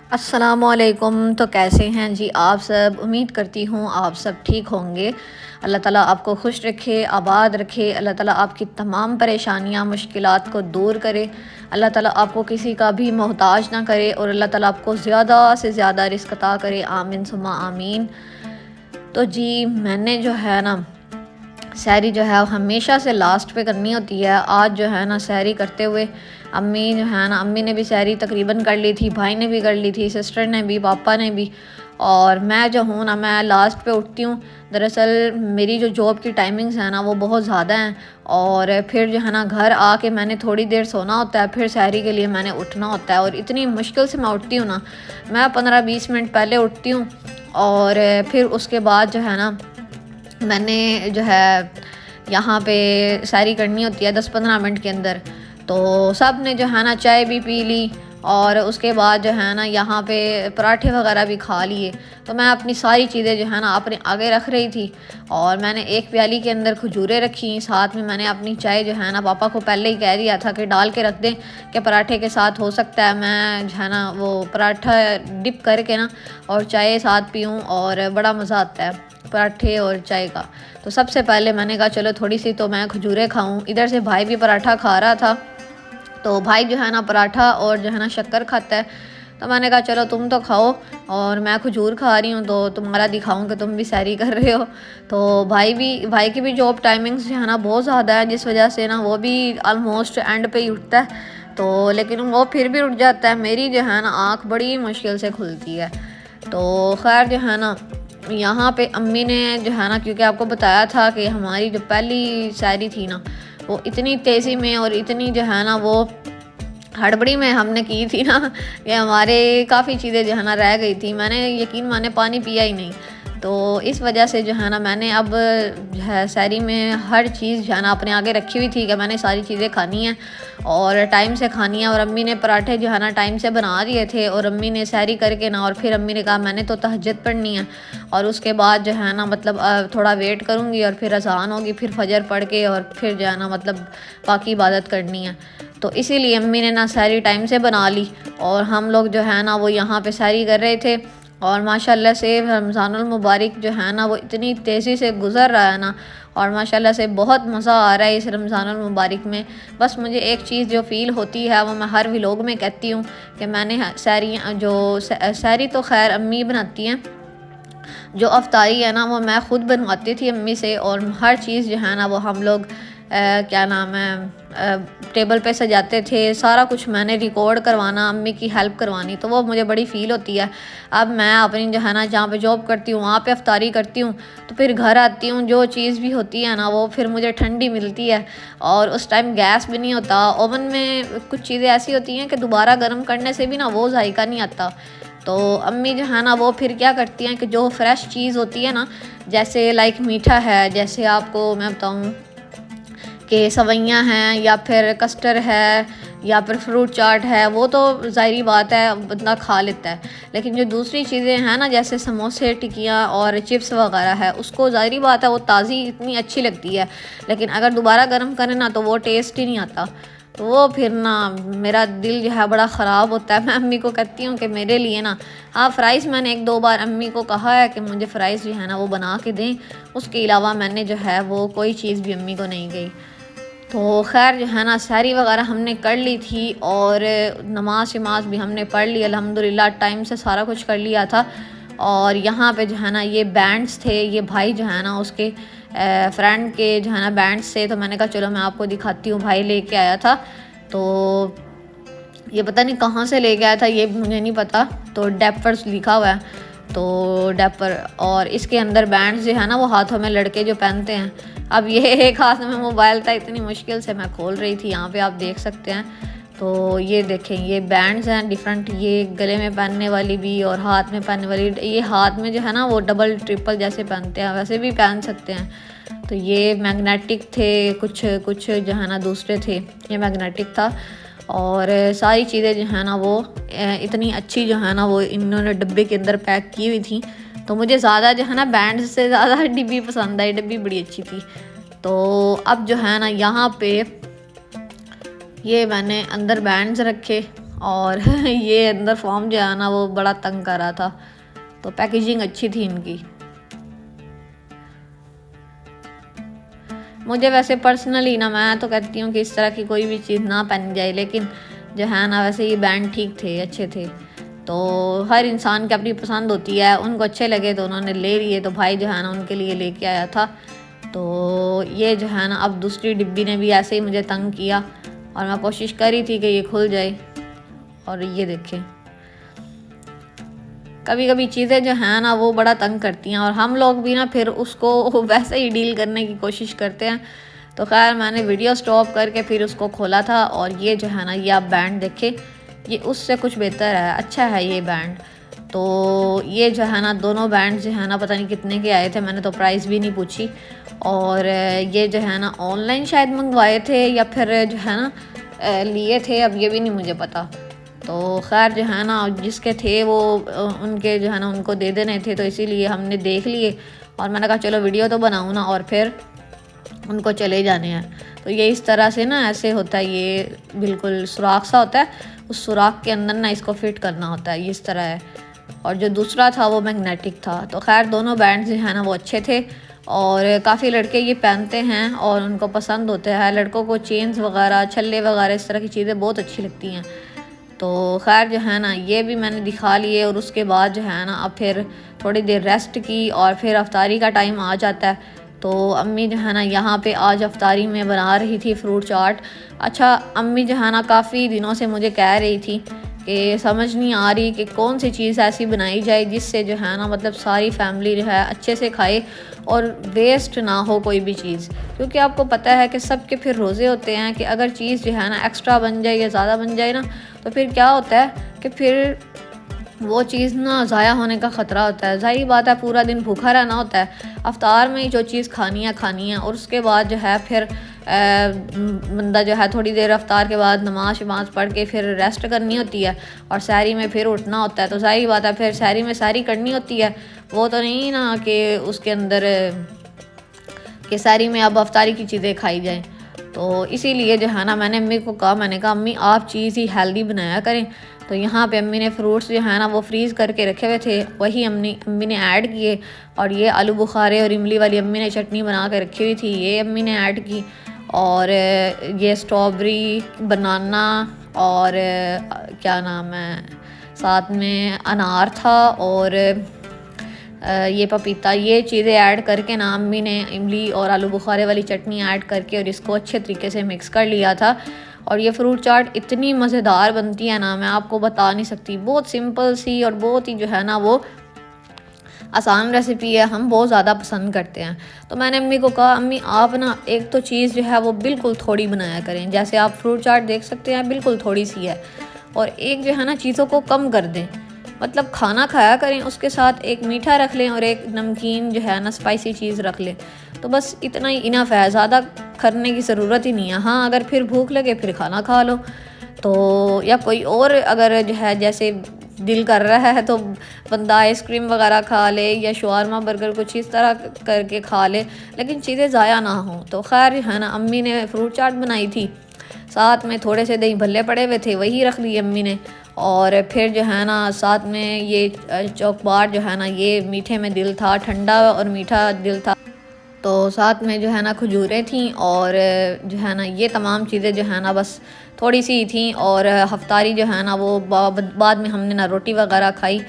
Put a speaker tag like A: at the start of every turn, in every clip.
A: अस्सलामुअलैकुम। तो कैसे हैं जी आप सब? उम्मीद करती हूँ आप सब ठीक होंगे। अल्लाह ताला आपको खुश रखे, आबाद रखे। अल्लाह ताला आपकी तमाम परेशानियाँ, मुश्किलात को दूर करे। अल्लाह ताला आपको किसी का भी मोहताज ना करे और अल्लाह ताला आपको ज़्यादा से ज़्यादा रिज़्क़ अता करे। आमीन सुम्मा आमीन। तो जी मैंने जो है ना सहरी जो है हमेशा से लास्ट पे करनी होती है। आज जो है ना सहरी करते हुए अम्मी जो है ना, अम्मी ने भी सहरी तकरीबन कर ली थी, भाई ने भी कर ली थी, सिस्टर ने भी, पापा ने भी। और मैं जो हूँ ना, मैं लास्ट पे उठती हूँ। दरअसल मेरी जो जॉब की टाइमिंग्स है ना वो बहुत ज़्यादा हैं। और फिर जो है ना घर आके मैंने थोड़ी देर सोना होता है, फिर सहरी के लिए मैंने उठना होता है। और इतनी मुश्किल से मैं उठती हूँ ना, मैं 15-20 मिनट पहले उठती हूँ। और फिर उसके बाद जो है ना मैंने जो है यहाँ पे सैरी करनी होती है 10-15 मिनट के अंदर। तो सब ने जो है ना चाय भी पी ली और उसके बाद जो है ना यहाँ पे पराठे वगैरह भी खा लिए। तो मैं अपनी सारी चीज़ें जो है ना अपने आगे रख रही थी। और मैंने एक प्याली के अंदर खजूरें रखी, साथ में मैंने अपनी चाय जो है ना पापा को पहले ही कह दिया था कि डाल के रख दें कि पराठे के साथ हो सकता है मैं जो है ना वो पराठा डिप करके ना और चाय साथ पीऊँ, और बड़ा मज़ा आता है पराठे और चाय का। तो सबसे पहले मैंने कहा चलो थोड़ी सी तो मैं खजूरें खाऊं। इधर से भाई भी पराठा खा रहा था। तो भाई जो है ना पराठा और जो है ना शक्कर खाता है। तो मैंने कहा चलो तुम तो खाओ और मैं खजूर खा रही हूँ, तो तुम्हारा दिखाऊं कि तुम भी सैरी कर रहे हो। तो भाई की भी जॉब टाइमिंग्स जो है ना बहुत ज़्यादा है, जिस वजह से ना वो भी ऑलमोस्ट एंड पे ही उठता है। तो लेकिन वो फिर भी उठ जाता है। मेरी जो है ना आँख बड़ी मुश्किल से खुलती है। तो खैर जो है ना यहाँ पे अम्मी ने जो है ना, क्योंकि आपको बताया था कि हमारी जो पहली सैरी थी ना वो इतनी तेज़ी में और इतनी जो है ना वो हड़बड़ी में हमने की थी ना कि हमारे काफ़ी चीज़ें जो है ना रह गई थी। मैंने यकीन माने पानी पिया ही नहीं। तो इस वजह से जो है ना मैंने अब जो है सैरी में हर चीज़ जो है ना अपने आगे रखी हुई थी कि मैंने सारी चीज़ें खानी है और टाइम से खानी है। और अम्मी ने पराठे जो है ना टाइम से बना दिए थे और अम्मी ने सैरी करके ना, और फिर अम्मी ने कहा मैंने तो तहज्जुद पढ़नी है और उसके बाद जो है ना मतलब थोड़ा वेट करूँगी और फिर अज़ान होगी, फिर फजर पढ़ के और फिर जो है ना मतलब बाकी इबादत करनी है। तो इसीलिए अम्मी ने ना सैरी टाइम से बना ली और हम लोग जो है ना वो यहाँ पे सैरी कर रहे थे। और माशाल्लाह से रमज़ानुल मुबारक जो है ना वो इतनी तेज़ी से गुज़र रहा है ना, और माशाल्लाह से बहुत मज़ा आ रहा है इस रमज़ानुल मुबारक में। बस मुझे एक चीज़ जो फ़ील होती है वो मैं हर व्लॉग में कहती हूँ कि मैंने सैरी तो खैर अम्मी बनाती हैं, जो अफ्तारी है ना वो मैं ख़ुद बनवाती थी अम्मी से। और हर चीज़ जो है ना वो हम लोग क्या नाम है टेबल पे सजाते थे। सारा कुछ मैंने रिकॉर्ड करवाना, अम्मी की हेल्प करवानी, तो वो मुझे बड़ी फ़ील होती है। अब मैं अपनी जो है ना जहाँ पे जॉब करती हूँ वहाँ पे अफ्तारी करती हूँ, तो फिर घर आती हूँ जो चीज़ भी होती है ना वो फिर मुझे ठंडी मिलती है। और उस टाइम गैस भी नहीं होता, ओवन में कुछ चीज़ें ऐसी होती हैं कि दोबारा गर्म करने से भी ना वो जायका नहीं आता। तो अम्मी जो है ना वो फिर क्या करती हैं कि जो फ्रेश चीज़ होती है ना, जैसे लाइक मीठा है, जैसे आपको मैं बताऊँ कि सवैयाँ हैं या फिर कस्टर्ड है या फिर फ्रूट चाट है, वो तो ज़ाहिरी बात है बंदा खा लेता है। लेकिन जो दूसरी चीज़ें हैं ना जैसे समोसे, टिक्कियाँ और चिप्स वगैरह है, उसको ज़ाहिरी बात है वो ताज़ी इतनी अच्छी लगती है, लेकिन अगर दोबारा गर्म करें ना तो वो टेस्ट ही नहीं आता। तो वो फिर ना मेरा दिल जो है बड़ा ख़राब होता है। मैं अम्मी को कहती हूँ कि मेरे लिए ना, हाँ फ़्राइज़ मैंने 1-2 बार अम्मी को कहा है कि मुझे फ़्राइज़ जो है ना वो बना के दें, उसके अलावा मैंने जो है वो कोई चीज़ भी अम्मी को नहीं गई। तो खैर जो है ना सैरी वगैरह हमने कर ली थी और नमाज शमाज भी हमने पढ़ ली अल्हम्दुलिल्लाह, टाइम से सारा कुछ कर लिया था। और यहाँ पे जो है ना ये बैंड्स थे, ये भाई जो है ना उसके फ्रेंड के जो है ना बैंड्स थे। तो मैंने कहा चलो मैं आपको दिखाती हूँ, भाई लेके आया था। तो ये पता नहीं कहाँ से लेके आया था, ये मुझे नहीं पता। तो डेपर्स लिखा हुआ है, तो डेपर, और इसके अंदर बैंड्स जो है ना वो हाथों में लड़के जो पहनते हैं। अब ये एक हाथ में मोबाइल था, इतनी मुश्किल से मैं खोल रही थी, यहाँ पे आप देख सकते हैं। तो ये देखें ये बैंड्स हैं डिफरेंट, ये गले में पहनने वाली भी और हाथ में पहनने वाली। ये हाथ में जो है ना वो डबल ट्रिपल जैसे पहनते हैं, वैसे भी पहन सकते हैं। तो ये मैग्नेटिक थे, कुछ कुछ जो है ना दूसरे थे, ये मैग्नेटिक था। और सारी चीज़ें जो है ना वो इतनी अच्छी जो है ना वो इन्होंने डब्बे के अंदर पैक की हुई थी। तो मुझे ज़्यादा जो है ना बैंड से ज़्यादा डिब्बी पसंद आई, डिब्बी बड़ी अच्छी थी। तो अब जो है ना यहाँ पे ये मैंने अंदर बैंड्स रखे और ये अंदर फॉर्म जो है ना वो बड़ा तंग कर रहा था, तो पैकेजिंग अच्छी थी इनकी। मुझे वैसे पर्सनली ना, मैं तो कहती हूँ कि इस तरह की कोई भी चीज़ ना पहनी जाए, लेकिन जो है ना वैसे ये बैंड ठीक थे, अच्छे थे। तो हर इंसान की अपनी पसंद होती है, उनको अच्छे लगे तो उन्होंने ले लिए, तो भाई जो है ना उनके लिए लेके आया था। तो ये जो है ना अब दूसरी डिब्बी ने भी ऐसे ही मुझे तंग किया और मैं कोशिश करी थी कि ये खुल जाए, और ये देखें कभी कभी चीज़ें जो हैं ना वो बड़ा तंग करती हैं, और हम लोग भी ना फिर उसको वैसे ही डील करने की कोशिश करते हैं। तो खैर मैंने वीडियो स्टॉप करके फिर उसको खोला था, और ये जो है ना ये आप बैंड देखें, ये उससे कुछ बेहतर है, अच्छा है ये बैंड। तो ये जो है ना दोनों बैंड जो है ना पता नहीं कितने के आए थे, मैंने तो प्राइस भी नहीं पूछी। और ये जो है ना ऑनलाइन शायद मंगवाए थे या फिर जो है ना लिए थे, अब ये भी नहीं मुझे पता। तो खैर जो है ना जिसके थे वो उनके जो है ना उनको दे देने थे, तो इसीलिए हमने देख लिए, और मैंने कहा चलो वीडियो तो बनाऊँ ना, और फिर उनको चले जाने हैं। तो ये इस तरह से ना ऐसे होता है, ये बिल्कुल सुराख सा होता है, उस सुराख के अंदर ना इसको फिट करना होता है, ये इस तरह है। और जो दूसरा था वो मैग्नेटिक था। तो खैर दोनों बैंड जो है ना वो अच्छे थे, और काफ़ी लड़के ये पहनते हैं और उनको पसंद होते हैं। लड़कों को चेन्स वगैरह, छल्ले वगैरह, इस तरह की चीज़ें बहुत अच्छी लगती हैं। तो खैर जो है ना ये भी मैंने दिखा लिए, और उसके बाद जो है ना अब फिर थोड़ी देर रेस्ट की, और फिर अफ्तारी का टाइम आ जाता है। तो अम्मी जो है ना यहाँ पे आज अफ्तारी में बना रही थी फ्रूट चाट। अच्छा, अम्मी जो है ना काफ़ी दिनों से मुझे कह रही थी कि समझ नहीं आ रही कि कौन सी चीज़ ऐसी बनाई जाए जिससे जो है ना मतलब सारी फैमिली जो है अच्छे से खाए और वेस्ट ना हो कोई भी चीज़। क्योंकि आपको पता है कि सबके फिर रोज़े होते हैं कि अगर चीज़ जो है ना एक्स्ट्रा बन जाए या ज़्यादा बन जाए ना, तो फिर क्या होता है कि फिर वो चीज़ ना ज़ाया होने का ख़तरा होता है। ज़ाहिर बात है पूरा दिन भूखा रहना होता है, अफ्तार में ही जो चीज़ खानी है, और उसके बाद जो है फिर बंदा जो है थोड़ी देर अफ्तार के बाद नमाज शमाज पढ़ के फिर रेस्ट करनी होती है, और सहरी में फिर उठना होता है। तो ज़ाहिर बात है फिर सहरी में सहरी करनी होती है, वो तो नहीं ना कि उसके अंदर कि सहरी में अब अफ्तारी की चीज़ें खाई जाएँ। तो इसीलिए जो है ना मैंने अम्मी को कहा, मैंने कहा अम्मी आप चीज़ ही हेल्दी बनाया करें। तो यहाँ पे अम्मी ने फ्रूट्स जो है ना वो फ्रीज़ करके रखे हुए थे, वही अम्मी ने ऐड किए। और ये आलू बुखारे और इमली वाली अम्मी ने चटनी बना के रखी हुई थी, ये अम्मी ने ऐड की। और ये स्ट्रॉबेरी, बनाना, और क्या नाम है, साथ में अनार था, और ये पपीता, ये चीज़ें ऐड करके ना अम्मी ने इमली और आलू बुखारे वाली चटनी ऐड करके और इसको अच्छे तरीके से मिक्स कर लिया था। और ये फ्रूट चाट इतनी मज़ेदार बनती है ना, मैं आपको बता नहीं सकती। बहुत सिंपल सी और बहुत ही जो है ना वो आसान रेसिपी है, हम बहुत ज़्यादा पसंद करते हैं। तो मैंने अम्मी को कहा अम्मी आप ना एक तो चीज़ जो है वो बिल्कुल थोड़ी बनाया करें, जैसे आप फ्रूट चाट देख सकते हैं बिल्कुल थोड़ी सी है, और एक जो है ना चीज़ों को कम कर दें। मतलब खाना खाया करें, उसके साथ एक मीठा रख लें और एक नमकीन जो है ना स्पाइसी चीज़ रख लें, तो बस इतना ही इनफ है, ज़्यादा करने की ज़रूरत ही नहीं है। हाँ, अगर फिर भूख लगे फिर खाना खा लो, तो या कोई और अगर जो है जैसे दिल कर रहा है तो बंदा आइसक्रीम वगैरह खा ले या शवारमा बर्गर कुछ इस तरह करके खा ले, लेकिन चीज़ें ज़ाया ना हो। तो खैर है ना अम्मी ने फ्रूट चाट बनाई थी, साथ में थोड़े से दही भल्ले पड़े हुए थे, वही रख लिए अम्मी ने। और फिर जो है ना साथ में ये चॉकबार जो है ना ये मीठे में दिल था, ठंडा और मीठा दिल था। तो साथ में जो है ना खजूरें थी, और जो है ना ये तमाम चीज़ें जो है ना बस थोड़ी सी थी। और हफ्तारी जो है ना वो बाद में हमने ना रोटी वगैरह खाई।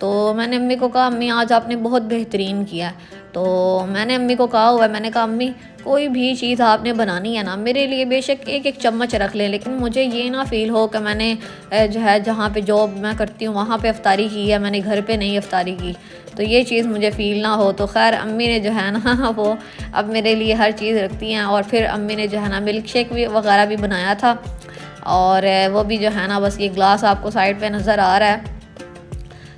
A: तो मैंने अम्मी को कहा अम्मी आज आपने बहुत बेहतरीन किया। तो मैंने अम्मी को कहा हुआ है, मैंने कहा अम्मी कोई भी चीज़ आपने बनानी है ना मेरे लिए बेशक एक एक चम्मच रख लें, लेकिन मुझे ये ना फ़ील हो कि मैंने जो है जहाँ पे जॉब मैं करती हूँ वहाँ पे अफ्तारी की है, मैंने घर पे नहीं अफ्तारी की, तो ये चीज़ मुझे फ़ील ना हो। तो खैर अम्मी ने जो है ना वो अब मेरे लिए हर चीज़ रखती हैं। और फिर अम्मी ने जो है ना मिल्क शेक भी वगैरह भी बनाया था, और वो भी जो है ना बस ये ग्लास आपको साइड पे नज़र आ रहा है।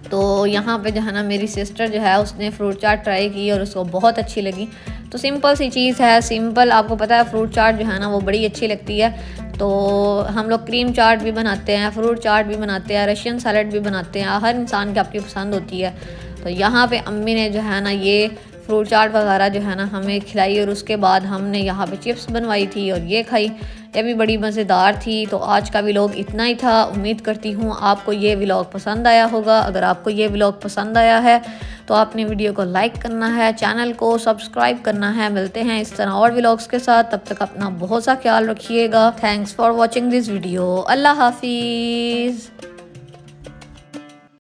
A: तो यहाँ पे जो है ना मेरी सिस्टर जो है उसने फ्रूट चाट ट्राई की और उसको बहुत अच्छी लगी। तो सिंपल सी चीज़ है, सिंपल, आपको पता है फ्रूट चाट जो है ना वो बड़ी अच्छी लगती है। तो हम लोग क्रीम चाट भी बनाते हैं, फ्रूट चाट भी बनाते हैं, रशियन सैलड भी बनाते हैं, हर इंसान की अपनी पसंद होती है। तो यहाँ पे अम्मी ने जो है ना ये फ्रूट चाट वगैरह जो है ना हमें खिलाई, और उसके बाद हमने यहाँ पे चिप्स बनवाई थी और ये खाई, ये भी बड़ी मज़ेदार थी। तो आज का व्लॉग इतना ही था। उम्मीद करती हूँ आपको ये व्लॉग पसंद आया होगा। अगर आपको ये व्लॉग पसंद आया है तो आपने वीडियो को लाइक करना है, चैनल को सब्सक्राइब करना है। मिलते हैं इस तरह और व्लॉग्स के साथ, तब तक अपना बहुत सा ख्याल रखिएगा। Thanks for watching this video. अल्लाह हाफिज़।